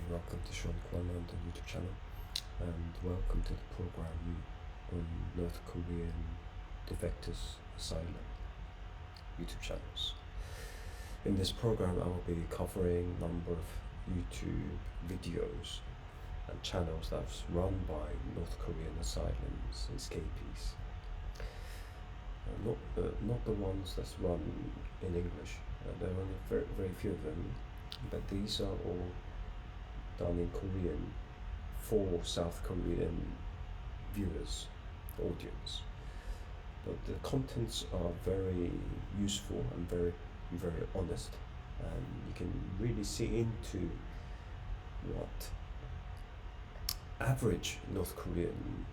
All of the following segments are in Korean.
welcome to Sean Kwan on the YouTube channel, and welcome to the program on North Korean Defectors Asylum YouTube channels. In this program, I will be covering a number of YouTube videos and channels that's run by North Korean asylums and escapees. Not the ones that's run in English. There are only very few of them, but these are all done in Korean for South Korean viewers, audience. But the contents are very useful and very honest, and you can really see into what average North Korean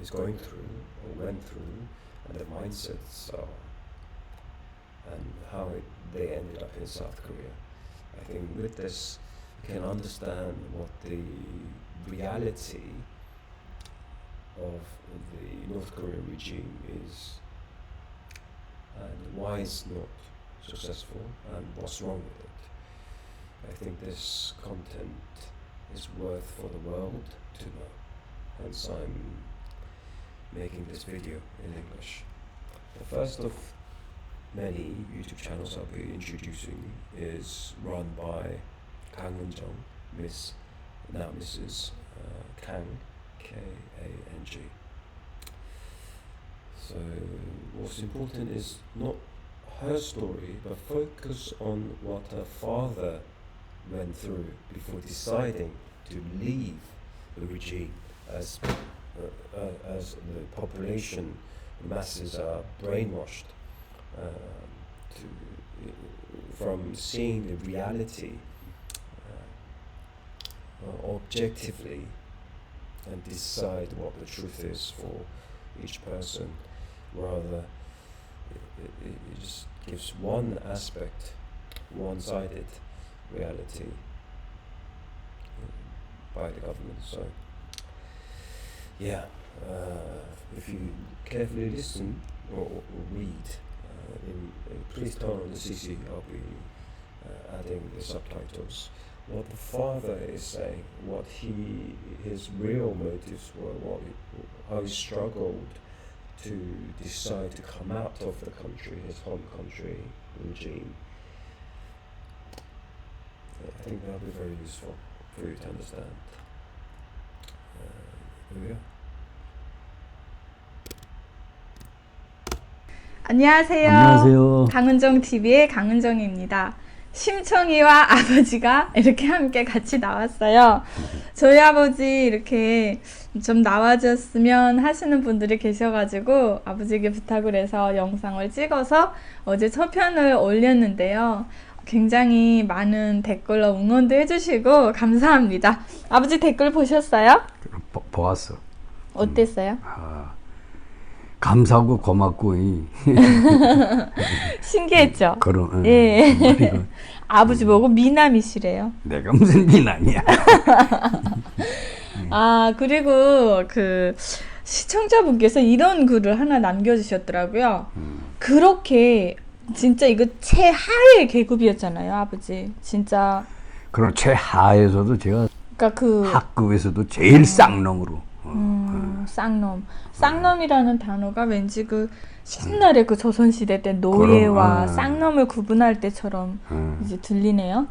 is going through or went through, and their mindsets are, and how they ended up in South Korea. I think with this you can understand what the reality of the North Korean regime is, and why it's not successful, and what's wrong with it. I think this content is worth for the world to know, hence I'm making this video in English. The first of many YouTube channels I'll be introducing is run by Kang Eun-jung, Mrs. Kang, K-A-N-G. So what's important is not her story, but focus on what her father went through before deciding to leave the regime, as the population, the masses are brainwashed from seeing the reality objectively, and decide what the truth is for each person. Rather, it just gives one aspect, one-sided reality by the government. So yeah, if you carefully listen or read, please turn on the CC. I'll be adding the subtitles. What the father is saying, what his real motives were, how he struggled to decide to come out of the country, his home country regime. I think that'll be very useful for you to understand. Here we go. 안녕하세요. 안녕하세요. 강은정 TV의 강은정입니다. 심청이와 아버지가 이렇게 함께 같이 나왔어요. 저희 아버지 이렇게 좀 나와줬으면 하시는 분들이 계셔가지고 아버지에게 부탁을 해서 영상을 찍어서 어제 첫 편을 올렸는데요. 굉장히 많은 댓글로 응원도 해주시고 감사합니다. 아버지 댓글 보셨어요? 보았어. 어땠어요? 감사하고 고맙고 신기했죠? 그런. 예. 아버지 보고 미남이시래요. 내가 무슨 미남이야? 아, 그리고 그 시청자분께서 이런 글을 하나 남겨주셨더라고요. 그렇게 진짜 이거 최하의 계급이었잖아요, 아버지. 진짜. 그런 최하에서도 제가 그러니까 그 학급에서도 제일 쌍놈으로. 쌍놈. 쌍놈이라는 단어가 왠지 그 옛날에 그 조선시대 때 노예와 쌍놈을 구분할 때처럼 이제 들리네요.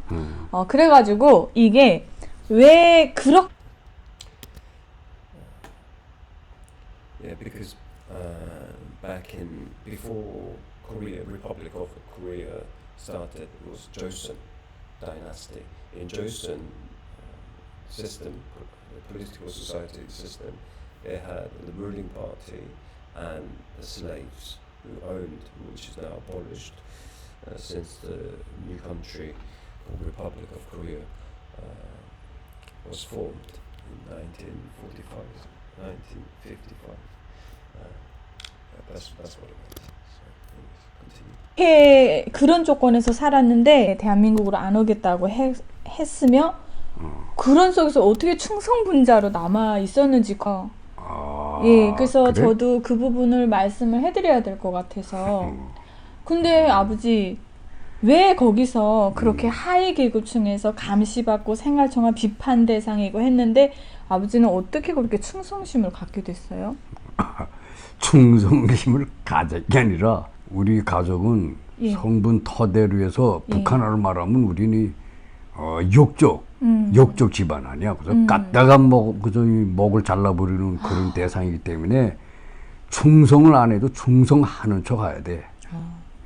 그래가지고 이게 왜 그렇게 Yeah, because back in before Republic of Korea started, it was Joseon dynasty. In Joseon system, the political society system, they had the ruling party and the slaves who owned, which is now abolished since the new country called Republic of Korea was formed in 1945, 1955. That's what it was. So, continue. 그런 조건에서 살았는데 대한민국으로 안 오겠다고 했으며 그런 속에서 어떻게 충성분자로 남아 있었는지 예, 그래서 그래? 저도 그 부분을 말씀을 해드려야 될 것 같아서. 근데 아버지 왜 거기서 그렇게 하위 계급층에서 감시받고 생활정화 비판 대상이고 했는데 아버지는 어떻게 그렇게 충성심을 갖게 됐어요? 충성심을 가진 게 아니라 우리 가족은 예. 성분 토대로 해서 예. 북한어를 말하면 우리는 욕적 집안 아니야. 그래서 갖다가 목을 잘라버리는 그런 대상이기 때문에 충성을 안 해도 충성하는 척 해야 돼.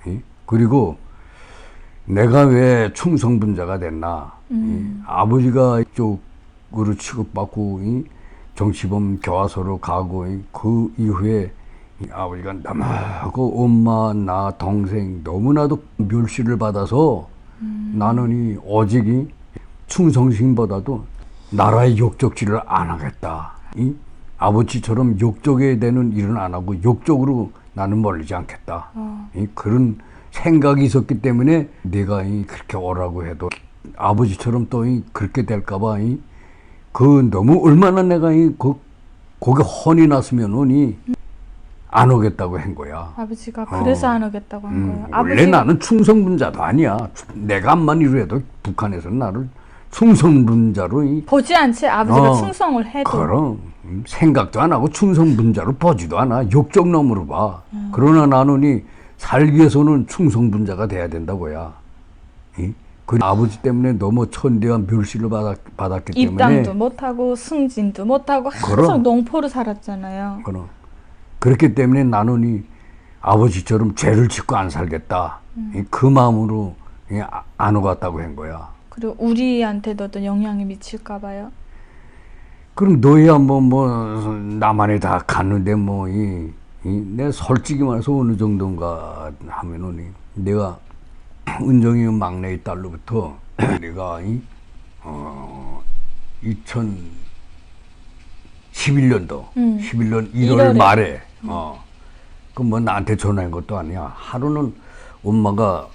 예? 그리고 내가 왜 충성분자가 됐나? 아버지가 이쪽으로 취급받고 정치범 교화소로 가고 그 이후에 아버지가 너무 엄마, 나, 동생 너무나도 멸시를 받아서 나는 오직 충성심보다도 나라의 욕적질을 안 하겠다. 아버지처럼 욕적에 대는 일은 안 하고 욕적으로 나는 멀리지 않겠다. 그런 생각이 있었기 때문에 내가 그렇게 오라고 해도 아버지처럼 또 그렇게 될까봐 그 너무 얼마나 내가 거기 혼이 났으면은 안 오겠다고 한 거야. 아버지가 그래서 안 오겠다고 한 거예요. 원래 나는 충성분자도 아니야. 내가 암만 이래도 북한에서는 나를 충성분자로 보지 않지 아버지가 충성을 해도. 그럼 생각도 안 하고 충성분자로 보지도 않아. 욕적 놈으로 봐. 그러나 나는 살기 위해서는 충성분자가 돼야 된다고야. 그 아버지 때문에 너무 천대한 멸시를 받았기 때문에 입당도 못하고 승진도 못하고 항상 그럼. 농포로 살았잖아요. 그럼 그렇기 때문에 나는 아버지처럼 죄를 짓고 안 살겠다. 그 마음으로 안 오갔다고 한 거야. 그리고 우리한테도 어떤 영향이 미칠까 봐요. 그럼 너야 뭐 나만에 다 갔는데 내가 솔직히 말해서 어느 정도인가 하면은 내가 은정이 막내의 딸로부터 내가 2011년도 11년 1월 1월에. 말에 그 뭐 나한테 전화한 것도 아니야. 하루는 엄마가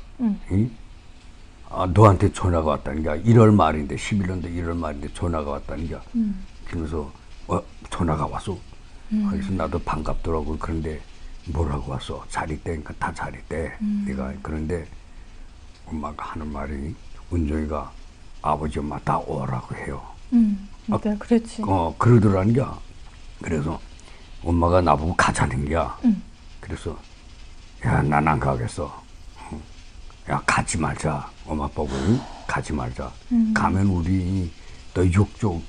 너한테 전화가 왔다는 게 1월 말인데 11년도 1월 말인데 전화가 왔다는 게 그러면서 전화가 왔어. 그래서 나도 반갑더라고. 그런데 뭐라고 왔어? 잘 있대. 그러니까 다 잘 있대. 내가 그런데 엄마가 하는 말이 은정이가 아버지 엄마 다 오라고 해요. 네, 그렇지. 그러더라는 게. 그래서 엄마가 나보고 가자는 게. 그래서 야, 난 안 가겠어. 야, 가지 말자. 엄마 보고 가지 말자. 가면 우리 또 욕적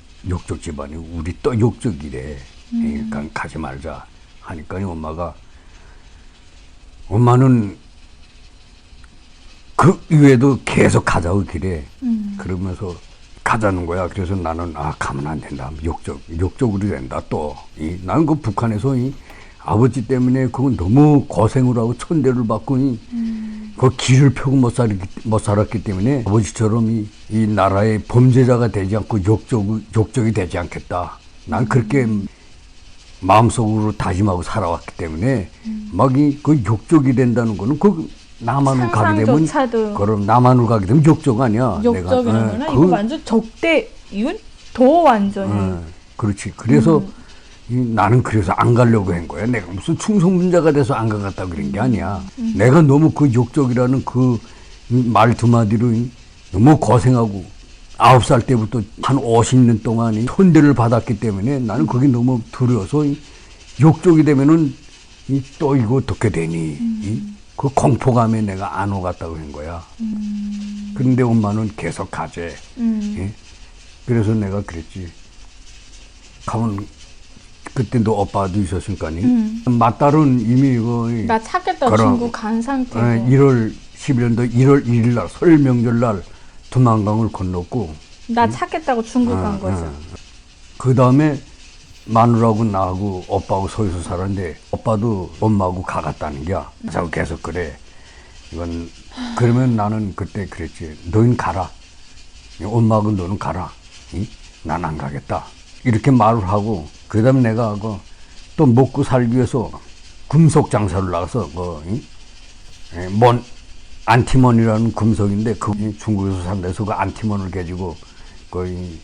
집안이 우리 또 욕적이래. 그러니까 가지 말자 하니까 엄마는 그 이외에도 계속 가자고 그래. 그러면서 가자는 거야. 그래서 나는 가면 안 된다. 욕적으로 된다. 또 나는 그 북한에서 아버지 때문에 그건 너무 고생을 하고 천대를 받고 그 길을 펴고 못 살았기 때문에 아버지처럼 이 나라의 범죄자가 되지 않고 욕적이 되지 않겠다. 난 그렇게 마음속으로 다짐하고 살아왔기 때문에 막 그 욕적이 된다는 거는 그 남한으로 가게 되면 상상조차도 그럼 남한으로 가게 되면 욕적 아니야. 욕적이라면 이거 완전 적대 이건 더 완전히. 그렇지. 그래서 나는 그래서 안 가려고 한 거야. 내가 무슨 충성분자가 돼서 안 가겠다 그런 게 아니야. 내가 너무 그 욕적이라는 그 말 두 마디로 너무 고생하고 9살 때부터 한 50년 동안 손대를 받았기 때문에 나는 그게 너무 두려워서 욕적이 되면은 또 이거 어떻게 되니? 그 공포감에 내가 안 오갔다고 한 거야. 그런데 엄마는 계속 가재. 그래서 내가 그랬지. 가면 그때도 오빠도 있었으니까니. 맏딸은 이미 이거 나 찾겠다 중국 간 상태고. 11년도 1월 1일 날 설 명절 날 두만강을 건넜고. 나 찾겠다고 중국 간 거죠. 그 다음에 마누라하고 나하고 오빠하고 서울에서 살았는데 오빠도 엄마하고 가갔다는 게야. 자꾸 계속 그래. 이건 그러면 나는 그때 그랬지. 너는 가라. 엄마하고 너는 가라. 난 안 가겠다. 이렇게 말을 하고 그다음에 내가 또 먹고 살기 위해서 금속 장사를 나가서 안티몬이라는 금속인데 그 중국에서 산다해서 그 안티몬을 가지고 거의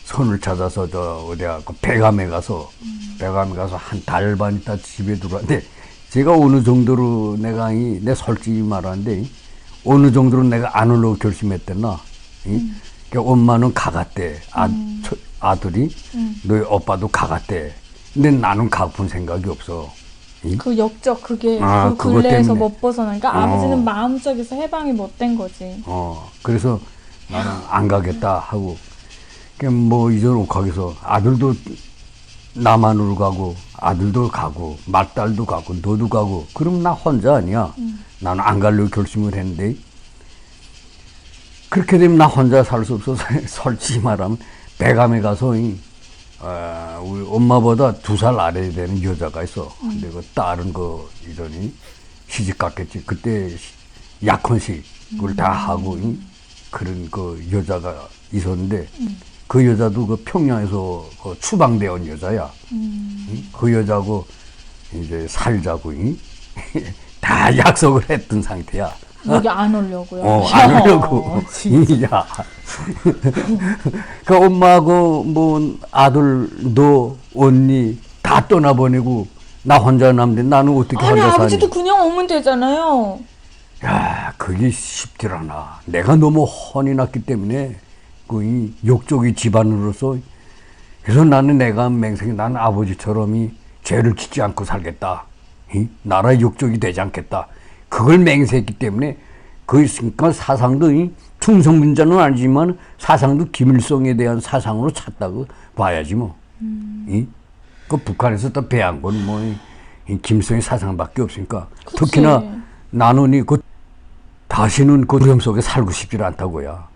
선을 찾아서 어디야 그 백암에 가서 한 달 반 있다 집에 들어왔는데 제가 어느 정도로 내 솔직히 말하는데 어느 정도로 내가 안 오려고 결심했댔나. 그러니까 엄마는 가갔대. 아들이 너희 오빠도 가갔대. 근데 나는 가본 생각이 없어. 그 역적 그게 그 그것 굴레에서 때문에. 못 벗어나니까 아버지는 마음속에서 해방이 못 된 거지. 그래서 나는 안 가겠다 하고, 그냥 뭐 이전 거기서 아들도 남한으로 가고, 아들도 가고, 맏딸도 가고, 너도 가고, 그럼 나 혼자 아니야. 나는 안 가려고 결심을 했는데, 그렇게 되면 나 혼자 살 수 없어서, 솔직히 말하면, 배감에 가서, 우리 엄마보다 2살 아래 되는 여자가 있어. 근데 그 딸은 이전이 시집 갔겠지. 그때 약혼식을 다 하고, 그런 여자가 있었는데, 그 여자도 그 평양에서 추방되어 온 여자야. 그 여자고 이제 살자고 다 약속을 했던 상태야. 여기 안 오려고요. 안 오려고. 야. 그 엄마하고 뭐 아들, 너, 언니 다 떠나보내고 나 혼자 남는데 나는 어떻게 아니 혼자 사니? 아버지도 그냥 오면 되잖아요. 야, 그게 쉽질 않아. 내가 너무 혼이 났기 때문에 이 욕족이 집안으로서, 그래서 나는 내가 맹생이 나는 아버지처럼이 죄를 짓지 않고 살겠다. 나라의 욕족이 되지 않겠다. 그걸 맹세했기 때문에 그러니까 사상도 충성민자는 아니지만 사상도 김일성에 대한 사상으로 찾다고 봐야지 뭐. 그 북한에서 또 배한 건 뭐 김일성의 사상밖에 없으니까. 그치. 특히나 나는 다시는 그 두려움 속에 살고 싶지 않다고야.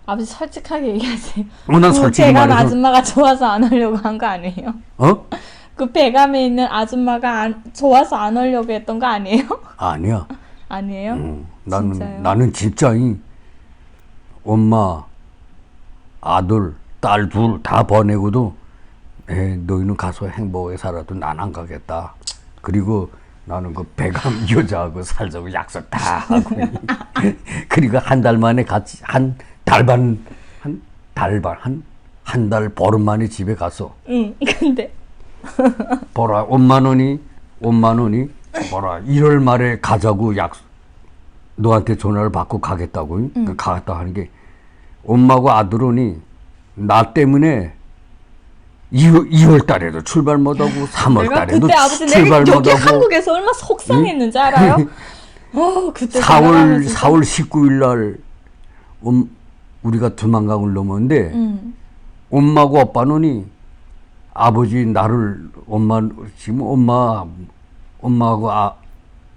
아버지 솔직하게 얘기하세요. 난 그 솔직히 배감 말해서 아줌마가 좋아서 안 오려고 한 거 아니에요? 그 배감에 있는 아줌마가 좋아서 안 오려고 했던 거 아니에요? 아니야. 아니에요? 나는 진짜 엄마, 아들, 딸 둘 다 보내고도 너희는 가서 행복하게 살아도 난 안 가겠다. 그리고 나는 그 배감 여자하고 살자고 약속 다 하고 그리고 한 달 만에 같이 한 달 보름 만에 집에 갔어. 응. 근데 보라 5만 원이 보라 1월 말에 가자고 너한테 전화를 받고 가겠다고. 가겠다 하는 게 엄마하고 아들은 나 때문에 2월 달에도 출발 못하고 3월 내가 달에도 그때 아버지 출발 내가 여기 못하고 한국에서 얼마나 속상했는지 알아요? 그때 4월 19일 날 우리가 두만강을 넘었는데 엄마하고 아빠는 아버지 나를 지금 엄마하고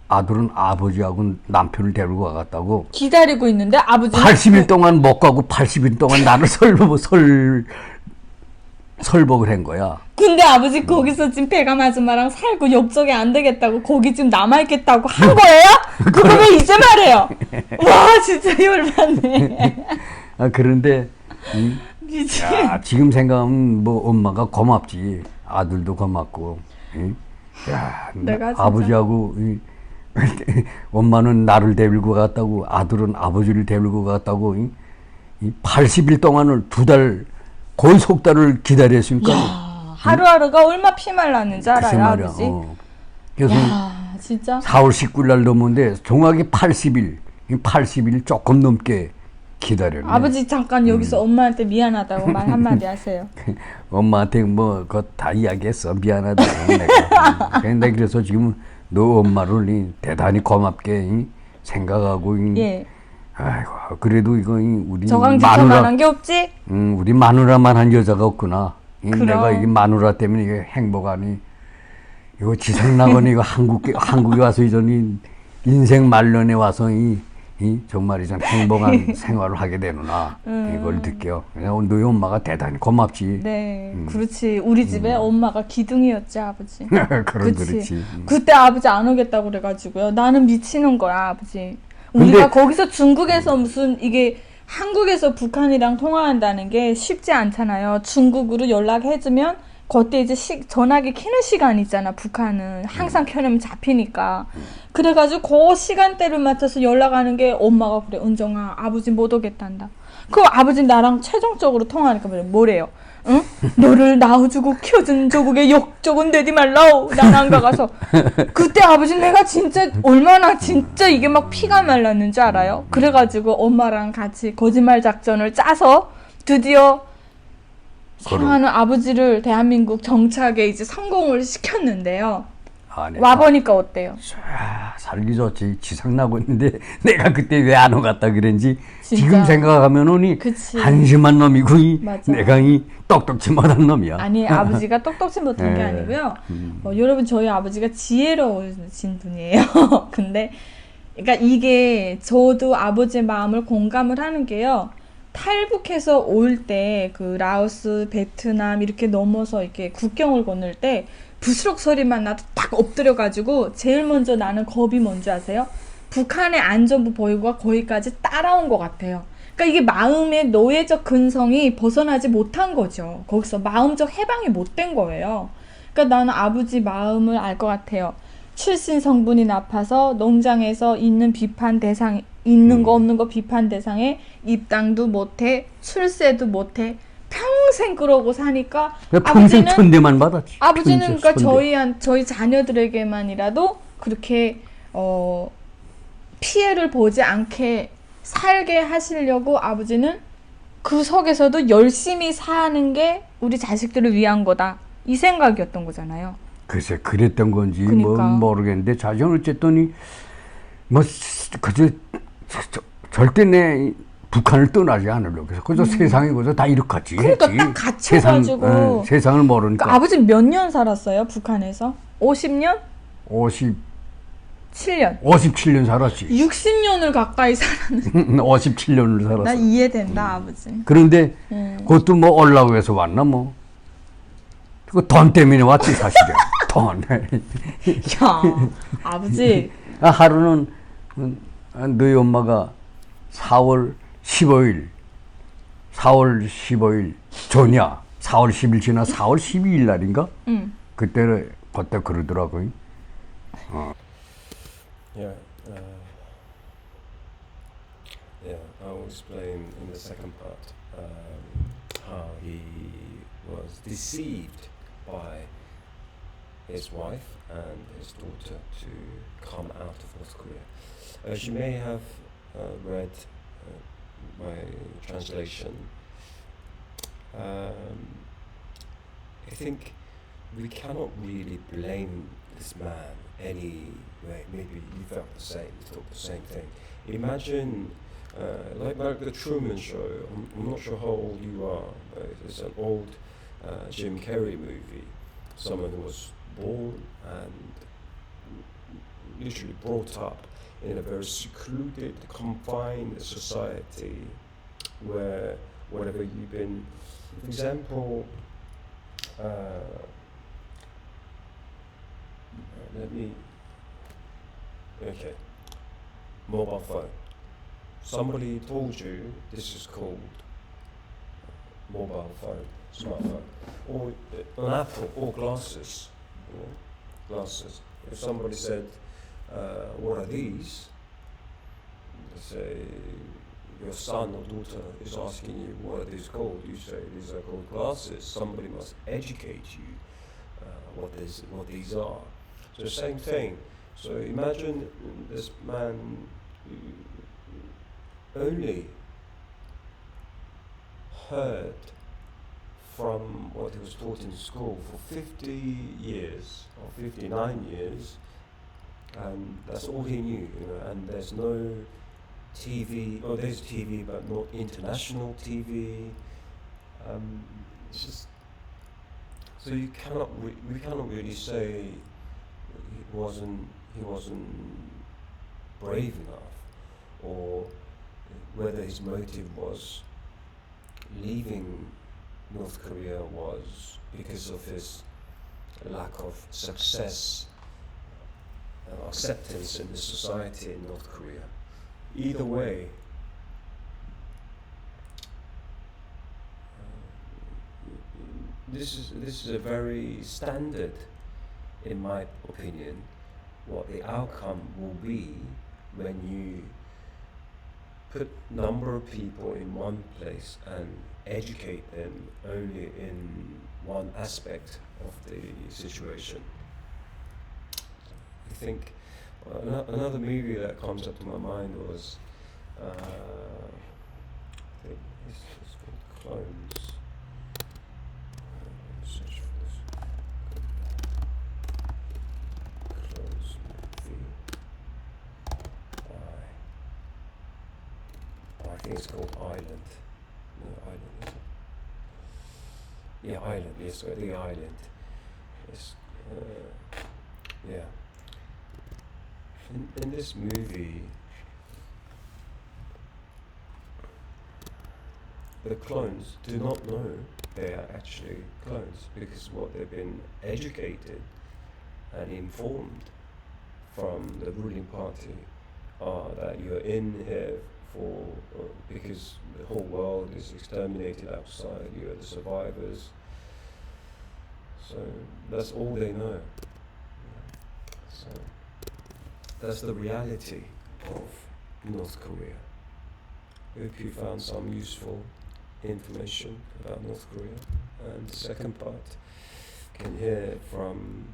아들은 아버지하고 남편을 데리고 가갔다고 기다리고 있는데 아버지는 80일 동안 못 가고 80일 동안 나를 설복을 한 거야. 근데 아버지 거기서 지금 배감 아줌마랑 살고 욕적이 안 되겠다고 거기 지금 남아있겠다고 한 거예요? 그거 왜 이제 말해요? 와 진짜 열받네. 그런데 미치. 야, 지금 생각하면 뭐 엄마가 고맙지. 아들도 고맙고. 야, 내가 진짜. 아버지하고 엄마는 나를 데리고 갔다고 아들은 아버지를 데리고 갔다고 80일 동안을 2달 거의 석 달을 기다렸으니까. 야, 하루하루가 얼마 피말 났는지 알아요 아버지? 그래서 야 진짜 4월 19일 날 넘었는데 정확히 80일 조금 넘게 기다렸네. 아버지 잠깐 여기서 엄마한테 미안하다고 말 한마디 하세요. 엄마한테 뭐 그거 다 이야기했어. 미안하다고 내가. 근데 그래서 지금 너 엄마를 대단히 고맙게 생각하고 예. 아이고 그래도 이거 우리 정강지처만한 게 없지? 우리 마누라만한 여자가 없구나. 그럼. 내가 이 마누라 때문에 이게 행복하니 이거 지상낙원 이거 한국에 와서 이전이 인생 말년에 와서 정말 이전 행복한 생활을 하게 되는구나. 이걸 느껴. 그냥 너희 엄마가 대단히 고맙지. 네, 그렇지. 우리 집에 엄마가 기둥이었지, 아버지. 그렇지. 그때 아버지 안 오겠다고 그래가지고요. 나는 미치는 거야, 아버지. 근데- 우리가 거기서 중국에서 무슨 이게 한국에서 북한이랑 통화한다는 게 쉽지 않잖아요. 중국으로 연락해주면 그때 이제 전화기 켜는 시간이 있잖아. 북한은 항상 켜놓으면 잡히니까. 그래가지고 그 시간대를 맞춰서 연락하는 게 엄마가 그래. 은정아 아버지 못 오겠단다. 그 아버지 나랑 최종적으로 통화하니까 뭐래요? 응? 너를 낳아주고 키워준 조국의 역적은 되지 말라오. 난 안 가가서 그때 아버지 내가 진짜 얼마나 진짜 이게 막 피가 말랐는 줄 알아요? 그래가지고 엄마랑 같이 거짓말 작전을 짜서 드디어 사랑하는 아버지를 대한민국 정착에 이제 성공을 시켰는데요. 아니, 와보니까 어때요? 살기 좋지. 지상 나고 있는데 내가 그때 왜 안 오갔다 그랬지. 진짜. 지금 생각하면은 그치. 한심한 놈이고 맞아. 내가 똑똑지 못한 놈이야. 아니 아버지가 똑똑지 못한 게 네. 아니고요. 여러분 저희 아버지가 지혜로우신 분이에요. 근데 그러니까 이게 저도 아버지의 마음을 공감을 하는 게요. 탈북해서 올 때 그 라오스, 베트남 이렇게 넘어서 이렇게 국경을 건널 때 부스럭 소리만 나도 딱 엎드려가지고 제일 먼저 나는 겁이 뭔지 아세요? 북한의 안전부 보위구가 거기까지 따라온 것 같아요. 그러니까 이게 마음의 노예적 근성이 벗어나지 못한 거죠. 거기서 마음적 해방이 못 된 거예요. 그러니까 나는 아버지 마음을 알 것 같아요. 출신 성분이 나빠서 농장에서 있는 비판 대상, 있는 거 없는 거 비판 대상에 입당도 못해, 출세도 못해, 평생 그러고 사니까 평생 천대만 받았지. 아버지는 그러니까 천대. 저희 자녀들에게만이라도 그렇게 피해를 보지 않게 살게 하시려고 아버지는 그 속에서도 열심히 사는 게 우리 자식들을 위한 거다. 이 생각이었던 거잖아요. 글쎄 그랬던 건지 그러니까. 모르겠는데 자식은 어쨌든 그저 절대 내 북한을 떠나지 않으려고 해서 그저 세상에 그저 다 이렇겠지. 그러니까 했지. 딱 갇혀가지고. 세상을 모르니까. 그러니까 아버지 몇 년 살았어요? 북한에서? 50년? 7년. 57년 살았지. 60년을 가까이 살았는데 57년을 살았어. 나 이해된다 아버지. 그런데 그것도 뭐 올라고 해서 왔나 뭐. 그 돈 때문에 왔지 사실은. 돈. 야 아버지 하루는 너희 엄마가 4월 15일 전이야. 4월 10일 지나 4월 12일 날인가? 그때 그러더라고요. Yeah, I'll explain in the second part how he was deceived by his wife and his daughter to come out of North Korea. As you may have read my translation, I think we cannot really blame this man anyway. Maybe you felt the same, you thought the same thing. Imagine, like the Truman Show. I'm not sure how old you are, but it's an old Jim Carrey movie. Someone who was born and literally brought up in a very secluded, confined society where whatever you've been, for example, mobile phone. Somebody told you this is called mobile phone, smartphone, or an Apple, or glasses. Glasses. If somebody said, "What are these?" Say your son or daughter is asking you, "What are these called?" You say, "These are called glasses." Somebody must educate you what these are. So same thing. So imagine this man only heard from what he was taught in school for 50 years or 59 years, and that's all he knew, and there's no TV, or there's TV but not international TV. It's just, so we cannot really say he wasn't brave enough, or whether his motive was leaving North Korea was because of his lack of success and acceptance in the society in North Korea. Either way, this is a very standard, in my opinion, what the outcome will be when you put number of people in one place and educate them only in one aspect of the situation. I think another movie that comes up to my mind was I think it's called Clones. Search for this. Clones movie. I think it's called Island. No, Island, is it? Yeah, Island. Yes, The Island. It's, yeah. In this movie, the clones do not know they are actually clones because what they've been educated and informed from the ruling party are that you're in here for because the whole world is exterminated outside, you're the survivors. So that's all they know. So that's the reality of North Korea. Hope you found some useful information about North Korea. And the second part, can hear from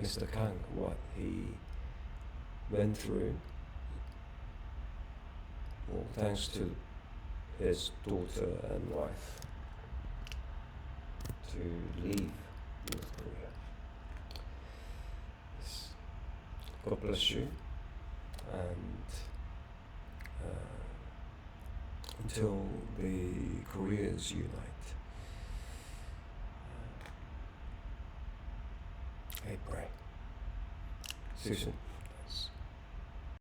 Mr. Kang what he went through. Well, thanks to his daughter and wife to leave North Korea. Yes. God bless you, and until the Koreas unite, I pray. See you soon.